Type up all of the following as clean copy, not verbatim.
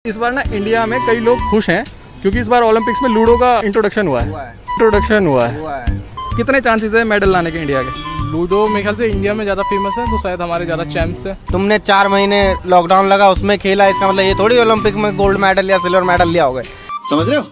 इस बार ना इंडिया में कई लोग खुश हैं क्योंकि इस बार ओलंपिक्स में लूडो का इंट्रोडक्शन हुआ है। कितने चांसेस है मेडल लाने के इंडिया के? लूडो मेरे ख्याल से इंडिया में ज़्यादा फेमस है, तो शायद हमारे ज़्यादा चैंप्स है। तुमने 4 महीने लॉकडाउन लगा उसमें खेला, इसका मतलब ये थोड़ी ओलंपिक में गोल्ड मेडल या सिल्वर मेडल लिया होगा। समझ रहे हो?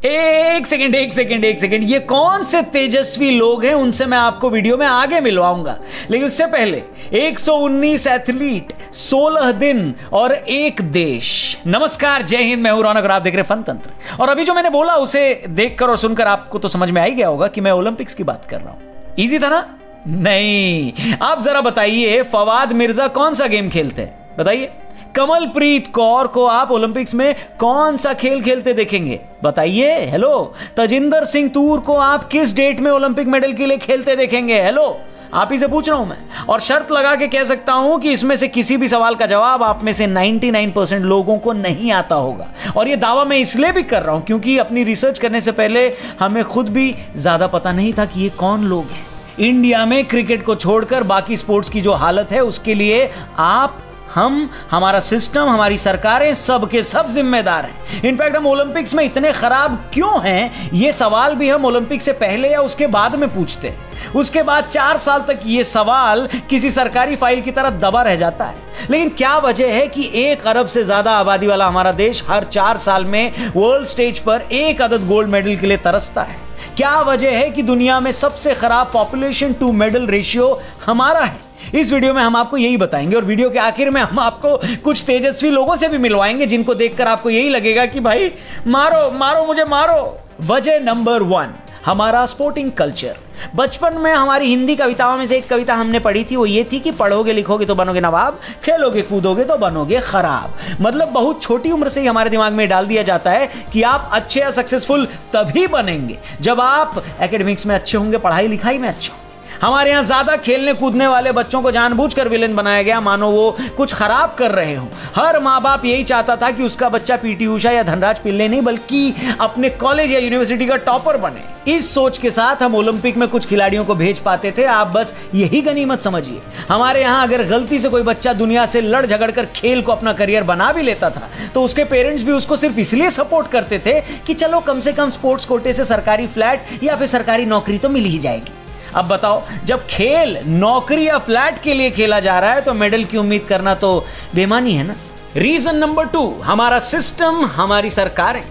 एक सेकंड, ये कौन से तेजस्वी लोग हैं उनसे मैं आपको वीडियो में आगे मिलवाऊंगा, लेकिन उससे पहले 119 एथलीट, 16 दिन और 1 देश। नमस्कार, जय हिंद, मैं हूं रौनक और आप देख रहे हैं फन तंत्र। और अभी जो मैंने बोला उसे देखकर और सुनकर आपको तो समझ में आ ही गया होगा कि मैं ओलंपिक्स की बात कर रहा हूं। इजी था ना? नहीं। आप जरा बताइए, फवाद मिर्जा कौन सा गेम खेलते हैं? बताइए। कमलप्रीत कौर को आप ओलंपिक्स में कौन सा खेल खेलते देखेंगे? बताइए। हेलो। तजिंदर सिंह तूर को आप किस डेट में ओलंपिक मेडल के लिए खेलते देखेंगे? हेलो, आप ही से पूछ रहा हूं मैं। और शर्त लगा के कह सकता हूं कि इसमें से किसी भी सवाल का जवाब आप में से 99% लोगों को नहीं आता होगा। और यह दावा मैं इसलिए भी कर रहा हूं क्योंकि अपनी रिसर्च करने से पहले हमें खुद भी ज्यादा पता नहीं था कि ये कौन लोग हैं। इंडिया में क्रिकेट को छोड़कर बाकी स्पोर्ट्स की जो हालत है उसके लिए आप, हम, हमारा सिस्टम, हमारी सरकारें सब के सब जिम्मेदार हैं। इनफैक्ट हम ओलंपिक्स में इतने खराब क्यों हैं, ये सवाल भी हम ओलंपिक से पहले या उसके बाद में पूछते हैं। उसके बाद 4 साल तक ये सवाल किसी सरकारी फाइल की तरह दबा रह जाता है। लेकिन क्या वजह है कि 1 अरब से ज्यादा आबादी वाला हमारा देश हर 4 साल में वर्ल्ड स्टेज पर 1 अदद गोल्ड मेडल के लिए तरसता है? क्या वजह है कि दुनिया में सबसे खराब पॉपुलेशन टू मेडल रेशियो हमारा है? इस वीडियो में हम आपको यही बताएंगे और वीडियो के आखिर में हम आपको कुछ तेजस्वी लोगों से भी मिलवाएंगे जिनको देखकर आपको यही लगेगा कि भाई मारो मारो मुझे मारो। वजह नंबर 1, हमारा स्पोर्टिंग कल्चर। बचपन में हमारी हिंदी कविताओं में से एक कविता हमने पढ़ी थी, वो ये थी कि पढ़ोगे लिखोगे तो बनोगे नवाब, खेलोगे कूदोगे तो बनोगे खराब। मतलब बहुत छोटी उम्र से ही हमारे दिमाग में डाल दिया जाता है कि आप अच्छे या सक्सेसफुल तभी बनेंगे जब आप एकेडमिक्स में अच्छे होंगे, पढ़ाई लिखाई में अच्छे होंगे। हमारे यहाँ ज्यादा खेलने कूदने वाले बच्चों को जानबूझकर विलेन बनाया गया, मानो वो कुछ खराब कर रहे हो। हर माँ बाप यही चाहता था कि उसका बच्चा पीटी उषा या धनराज पिल्ले नहीं बल्कि अपने कॉलेज या यूनिवर्सिटी का टॉपर बने। इस सोच के साथ हम ओलंपिक में कुछ खिलाड़ियों को भेज पाते थे। आप बस यही गनीमत समझिए। हमारे यहाँ अगर गलती से कोई बच्चा दुनिया से लड़ झगड़ कर खेल को अपना करियर बना भी लेता था तो उसके पेरेंट्स भी उसको सिर्फ इसलिए सपोर्ट करते थे कि चलो कम से कम स्पोर्ट्स कोटे से सरकारी फ्लैट या फिर सरकारी नौकरी तो मिल ही जाएगी। अब बताओ, जब खेल नौकरी या फ्लैट के लिए खेला जा रहा है तो मेडल की उम्मीद करना तो बेईमानी है ना। रीजन नंबर 2, हमारा सिस्टम, हमारी सरकारें।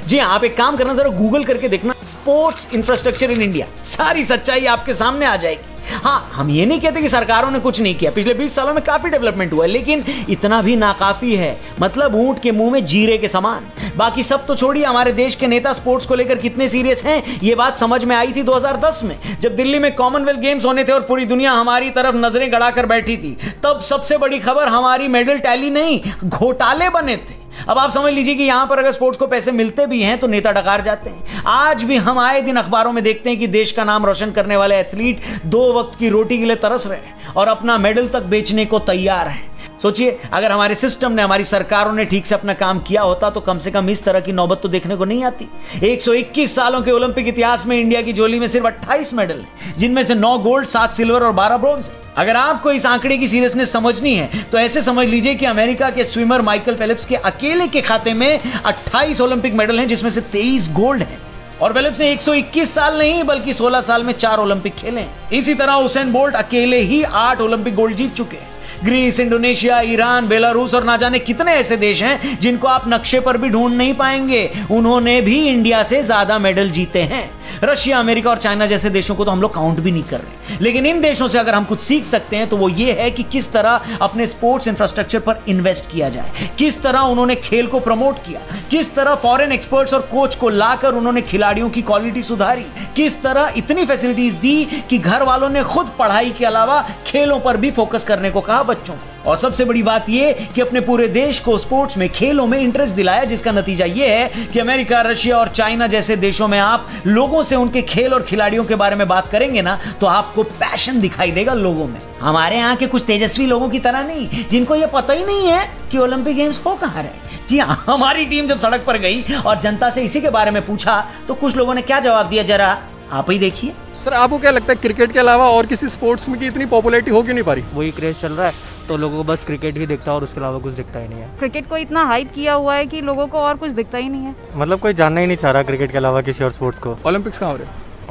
जी हाँ, आप एक काम करना, जरा गूगल करके देखना स्पोर्ट्स इंफ्रास्ट्रक्चर इन इंडिया, सारी सच्चाई आपके सामने आ जाएगी। हाँ, हम ये नहीं कहते कि सरकारों ने कुछ नहीं किया, पिछले 20 सालों में काफी डेवलपमेंट हुआ है, लेकिन इतना भी नाकाफी है। मतलब ऊंट के मुंह में जीरे के समान। बाकी सब तो छोड़िए, हमारे देश के नेता स्पोर्ट्स को लेकर कितने सीरियस हैं ये बात समझ में आई थी 2010 में, जब दिल्ली में कॉमनवेल्थ गेम्स होने थे और पूरी दुनिया हमारी तरफ नजरें गड़ाकर बैठी थी। तब सबसे बड़ी खबर हमारी मेडल टैली नहीं, घोटाले बने थे। अब आप समझ लीजिए कि यहां पर अगर स्पोर्ट्स को पैसे मिलते भी हैं तो नेता डकार जाते हैं। आज भी हम आए दिन अखबारों में देखते हैं कि देश का नाम रोशन करने वाले एथलीट 2 वक्त की रोटी के लिए तरस रहे हैं और अपना मेडल तक बेचने को तैयार हैं। सोचिए, अगर हमारे सिस्टम ने, हमारी सरकारों ने ठीक से अपना काम किया होता तो कम से कम इस तरह की नौबत तो देखने को नहीं आती। 121 सालों के ओलंपिक इतिहास में इंडिया की झोली में सिर्फ 28 मेडल हैं, जिनमें से 9 गोल्ड, 7 सिल्वर और 12 ब्रॉन्ज। अगर आपको इस आंकड़े की सीरियसनेस समझनी है तो ऐसे समझ लीजिए कि अमेरिका के स्विमर माइकल फेलिप्स के अकेले के खाते में 28 ओलंपिक मेडल हैं, जिसमें से 23 गोल्ड हैं। और फेलिप्स ने 121 साल नहीं बल्कि 16 साल में 4 ओलंपिक खेले हैं। इसी तरह हुसैन बोल्ट अकेले ही 8 ओलंपिक गोल्ड जीत चुके हैं। ग्रीस, इंडोनेशिया, ईरान, बेलारूस और ना जाने कितने ऐसे देश हैं जिनको आप नक्शे पर भी ढूंढ नहीं पाएंगे, उन्होंने भी इंडिया से ज्यादा मेडल जीते हैं। रशिया, अमेरिका और चाइना जैसे देशों को तो हम लोग काउंट भी नहीं कर रहे। लेकिन इन देशों से अगर हम कुछ सीख सकते हैं तो वो ये है कि किस तरह अपने स्पोर्ट्स इंफ्रास्ट्रक्चर पर इन्वेस्ट किया जाए, किस तरह उन्होंने खेल को प्रमोट किया, किस तरह फॉरेन एक्सपर्ट्स और कोच को लाकर उन्होंने खिलाड़ियों की क्वालिटी सुधारी, किस तरह इतनी फैसिलिटीज दी कि घर वालों ने खुद पढ़ाई के अलावा खेलों पर भी फोकस करने को कहा बच्चों को। और सबसे बड़ी बात यह कि अपने पूरे देश को स्पोर्ट्स में, खेलों में इंटरेस्ट दिलाया, जिसका नतीजा यह है कि अमेरिका, रशिया और चाइना जैसे देशों में आप लोगों से उनके खेल और खिलाड़ियों के बारे में बात करेंगे ना तो आपको पैशन दिखाई देगा लोगों में। हमारे यहाँ के कुछ तेजस्वी लोगों की तरह नहीं, जिनको यह पता ही नहीं है कि ओलंपिक गेम्स हो कहाँ रहे। जी हाँ, हमारी टीम जब सड़क पर गई और जनता से इसी के बारे में पूछा तो कुछ लोगों ने क्या जवाब दिया, जरा आप ही देखिए। सर, आपको क्या लगता है क्रिकेट के अलावा और किसी स्पोर्ट्स में की इतनी पॉपुलैरिटी हो क्यों नहीं पा रही? वही क्रेज चल रहा है, तो लोगों को बस क्रिकेट ही दिखता है और उसके अलावा कुछ दिखता ही नहीं है। क्रिकेट को इतना हाइप किया हुआ है कि लोगों को और कुछ दिखता ही नहीं है। मतलब कोई जानना ही नहीं चाह रहा क्रिकेट के अलावा किसी और स्पोर्ट्स को। ओलंपिक्स कहाँ हो रहे?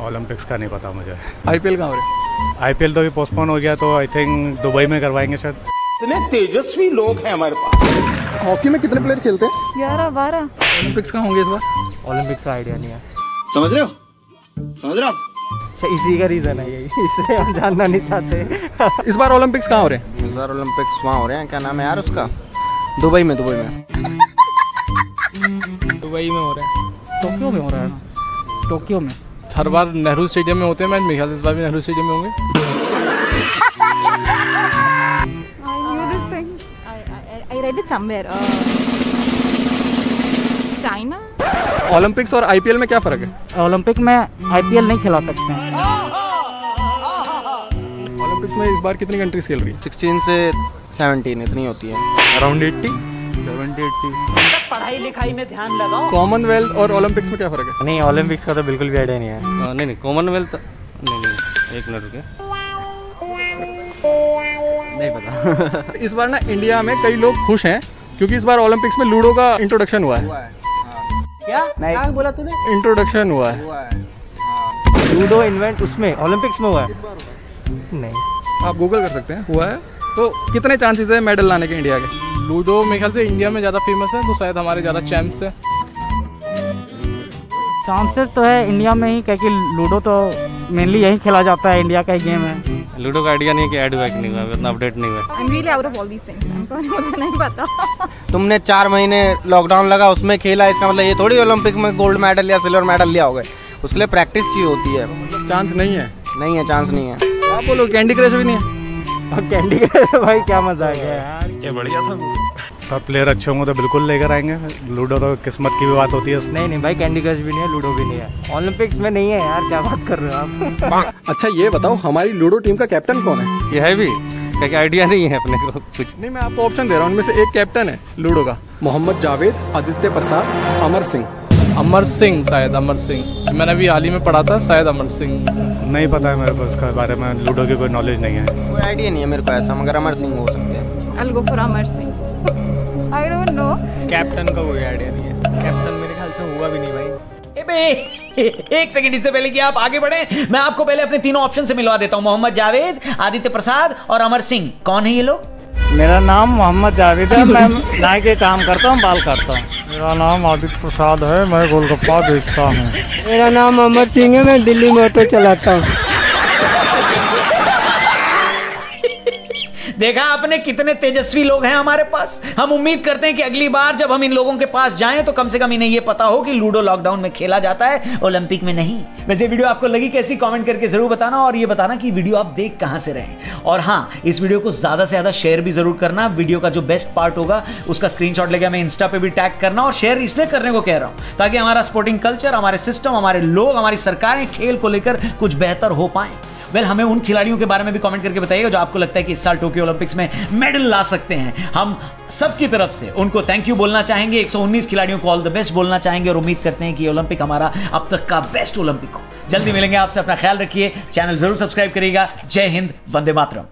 ओलंपिक्स का नहीं पता मुझे। आईपीएल कहाँ हो रहे? आईपीएल तो अभी पोस्टपोन हो गया, तो आई थिंक दुबई में करवाएंगे शायद। इतने तेजस्वी लोग हैं हमारे पास। हॉकी में कितने प्लेयर खेलते हैं? 11-12। ओलंपिक्स कहाँ होंगे इस बार? ओलंपिक्स का आइडिया नहीं है। समझ रहे हो, समझ रहे हो आप? इसी का रीज़न है यही, इसलिए हम जानना नहीं चाहते। इस बार ओलंपिक्स कहाँ हो रहे हैं? इस बार ओलंपिक्स वहाँ हो रहे हैं, क्या नाम है यार उसका, दुबई में। दुबई में हो रहा है। टोक्यो में हो रहा है ना? टोक्यो में हर बार नेहरू स्टेडियम में होते हैं मैच, मेरे ख्याल से इस बार भी नेहरू स्टेडियम में होंगे। I read it somewhere. China? Olympics और आईपीएल में क्या फर्क है? ओलंपिक में आईपीएल नहीं खिला सकते हैं। ओलंपिक्स में इस बार कितनी कंट्रीज खेल रही है? 16 से 17 इतनी होती है। अराउंड 70-80। पढ़ाई लिखाई में ध्यान लगाओ। कॉमनवेल्थ और ओलंपिक्स में क्या फर्क है? नहीं, ओलंपिक्स का तो बिल्कुल भी आइडिया नहीं है। नहीं कॉमनवेल्थ नहीं, एक मिनट रुके, नहीं पता। इस बार ना इंडिया में कई लोग खुश हैं क्योंकि इस बार ओलंपिक्स में लूडो का इंट्रोडक्शन हुआ है। क्या बोला तूने? इंट्रोडक्शन हुआ है। लूडो इन्वेंट उसमें ओलंपिक्स में हुआ है? नहीं। आप गूगल कर सकते हैं, हुआ है। तो कितने चांसेस है मेडल लाने के इंडिया के? लूडो मेरे ख्याल से इंडिया में ज़्यादा फेमस है, तो शायद हमारे ज़्यादा चैम्प्स हैं। चांसेस तो है इंडिया में ही, क्योंकि लूडो तो मेनली यही खेला जाता है, इंडिया का ही गेम है। लूडो का आइडिया नहीं है कि ऐड हुआ कि नहीं हुआ, इतना अपडेट नहीं हुआ। I'm really out of all these things. I'm sorry, मुझे नहीं पता। तुमने 4 महीने लॉकडाउन लगा उसमें खेला, इसका मतलब ये थोड़ी ओलंपिक में गोल्ड मेडल या सिल्वर मेडल लिया होगा। उसके लिए प्रैक्टिस चाहिए होती है। मतलब चांस नहीं है? नहीं है, चांस नहीं है। आप बोलो कैंडी क्रश भी नहीं है? अब कैंडी क्रश भाई क्या मजा आ गया यार, क्या बढ़िया था। सब प्लेयर अच्छे होंगे तो बिल्कुल लेकर आएंगे। लूडो तो किस्मत की भी बात होती है। नहीं भाई, कैंडी क्रश भी नहीं है, लूडो भी नहीं है, ओलंपिक्स में नहीं है यार, क्या बात कर रहे हो आप। अच्छा ये बताओ, हमारी लूडो टीम का कैप्टन कौन है? ये है भी क्या आइडिया नहीं है अपने को कुछ। नहीं, मैं आपको ऑप्शन दे रहा हूँ, उनमें से एक कैप्टन है लूडो का। मोहम्मद जावेद, आदित्य प्रसाद, अमर सिंह। अमर सिंह, शायद अमर सिंह। मैंने अभी हाल ही में पढ़ा था, शायद अमर सिंह। नहीं पता है मेरे को इसके बारे में, लूडो की कोई नॉलेज नहीं है। कोई आइडिया नहीं है मेरे को ऐसा, मगर अमर सिंह हो सकते हैं। I'll go for Amar Singh. I don't know. Captain का कोई आइडिया नहीं है। कैप्टन मेरे ख्याल से हुआ भी नहीं भाई। एक सेकंड, इससे पहले कि आप आगे बढ़े, मैं आपको पहले अपने तीनों ऑप्शन से मिलवा देता हूं। मोहम्मद जावेद, आदित्य प्रसाद और अमर सिंह। कौन है ये लोग? मेरा नाम मोहम्मद जावेद है, मैं नाई के काम करता हूँ, बाल काटता हूँ। मेरा नाम आदित्य प्रसाद है, मैं गोलगप्पा बेचता हूँ। मेरा नाम अमर सिंह है, मैं दिल्ली में ऑटो चलाता हूँ। देखा आपने कितने तेजस्वी लोग हैं हमारे पास। हम उम्मीद करते हैं कि अगली बार जब हम इन लोगों के पास जाएं तो कम से कम इन्हें ये पता हो कि लूडो लॉकडाउन में खेला जाता है, ओलंपिक में नहीं। वैसे वीडियो आपको लगी कैसी, कमेंट करके जरूर बताना, और ये बताना कि वीडियो आप देख कहां से रहे हैं। और हाँ, इस वीडियो को ज्यादा से ज्यादा शेयर भी जरूर करना। वीडियो का जो बेस्ट पार्ट होगा उसका स्क्रीनशॉट लेके हमें इंस्टा पे भी टैग करना, और शेयर इसलिए करने को कह रहा हूं ताकि हमारा स्पोर्टिंग कल्चर, हमारे सिस्टम, हमारे लोग, हमारी सरकारें खेल को लेकर कुछ बेहतर हो पाए। हमें उन खिलाड़ियों के बारे में भी कमेंट करके बताइएगा जो आपको लगता है कि इस साल टोक्यो ओलंपिक्स में मेडल ला सकते हैं। हम सबकी तरफ से उनको थैंक यू बोलना चाहेंगे, 119 खिलाड़ियों को ऑल द बेस्ट बोलना चाहेंगे, और उम्मीद करते हैं कि ओलंपिक हमारा अब तक का बेस्ट ओलंपिक हो। जल्दी मिलेंगे आपसे, अपना ख्याल रखिए, चैनल जरूर सब्सक्राइब करिएगा। जय हिंद, वंदे मातरम।